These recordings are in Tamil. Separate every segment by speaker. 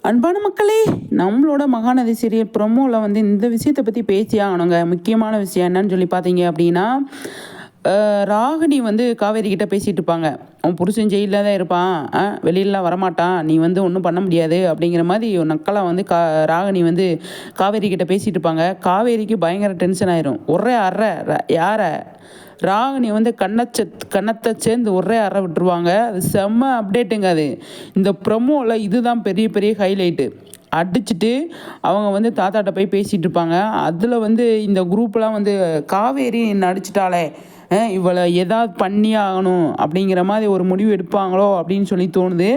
Speaker 1: அன்பான மக்களே, நம்மளோட மகாநதி சீரியல் ப்ரொமோவில் வந்து இந்த விஷயத்தை பற்றி பேசியே ஆகணுங்க. முக்கியமான விஷயம் என்னன்னு சொல்லி பார்த்தீங்க அப்படின்னா, ராகினி வந்து காவேரி கிட்ட பேசிகிட்டு இருப்பாங்க. அவன் புருஷன் ஜெயிலில் தான் இருப்பான், வெளியிலலாம் வரமாட்டான், நீ வந்து ஒன்றும் பண்ண முடியாது அப்படிங்கிற மாதிரி நக்கலாக வந்து ராகினி வந்து காவேரி கிட்ட பேசிகிட்டு இருப்பாங்க. காவேரிக்கு பயங்கர டென்ஷன் ஆயிரும். ஒரே யாரை ராகினி வந்து கன்னத்தை சேர்ந்து ஒரே அற விட்டுருவாங்க. அது செம்ம அப்டேட்டுங்க அது. இந்த ப்ரொமோவில் இதுதான் பெரிய பெரிய ஹைலைட்டு. அடிச்சுட்டு அவங்க வந்து தாத்தாட்ட போய் பேசிகிட்டு இருப்பாங்க. அதில் வந்து இந்த குரூப்லாம் வந்து காவேரி நடிச்சிட்டாலே இவளை ஏதாவது பண்ணி ஆகணும் அப்படிங்கிற மாதிரி ஒரு முடிவு எடுப்பாங்களோ அப்படின்னு சொல்லி தோணுது.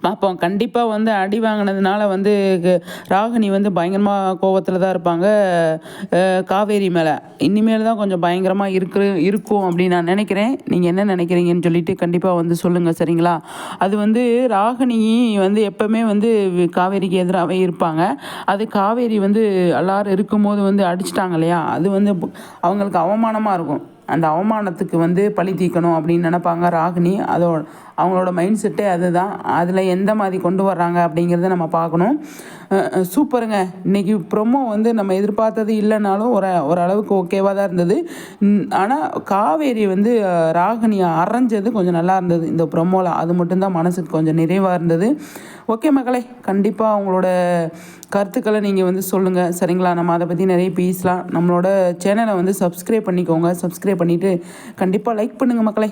Speaker 1: பார்ப்போம். கண்டிப்பாக வந்து அடி வாங்கினதுனால வந்து ராகினி வந்து பயங்கரமாக கோவத்தில் தான் இருப்பாங்க காவேரி மேலே. இனிமேல் தான் கொஞ்சம் பயங்கரமாக இருக்கும் அப்படின்னு நான் நினைக்கிறேன். நீங்கள் என்ன நினைக்கிறீங்கன்னு சொல்லிட்டு கண்டிப்பாக வந்து சொல்லுங்கள், சரிங்களா? அது வந்து ராகினி வந்து எப்போவுமே வந்து காவேரிக்கு எதிராகவே இருப்பாங்க. அது காவேரி வந்து எல்லாரும் இருக்கும்போது வந்து அடிச்சிட்டாங்க இல்லையா, அது வந்து அவங்களுக்கு அவமானமாக இருக்கும். அந்த அவமானத்துக்கு வந்து பழி தீர்க்கணும் அப்படின்னு நினைப்பாங்க ராகினி. அவங்களோட மைண்ட் செட்டே அதுதான். அதில் எந்த மாதிரி கொண்டு வர்றாங்க அப்படிங்கிறத நம்ம பார்க்கணும். சூப்பருங்க. இன்றைக்கி ப்ரொமோ வந்து நம்ம எதிர்பார்த்தது இல்லைனாலும் ஓரளவுக்கு ஓகேவாக தான் இருந்தது. ஆனால் காவேரி வந்து ராகினியை அரைஞ்சது கொஞ்சம் நல்லா இருந்தது இந்த ப்ரொமோவில். அது மட்டும்தான் மனசுக்கு கொஞ்சம் நிறைவாக இருந்தது. ஓகே மக்களே, கண்டிப்பாக அவங்களோட கருத்துக்களை நீங்கள் வந்து சொல்லுங்கள், சரிங்களா? நம்ம அதை பற்றி நிறைய பேசலாம். நம்மளோட சேனலை வந்து சப்ஸ்கிரைப் பண்ணிக்கோங்க. சப்ஸ்கிரைப் பண்ணிவிட்டு கண்டிப்பாக லைக் பண்ணுங்கள் மக்களே.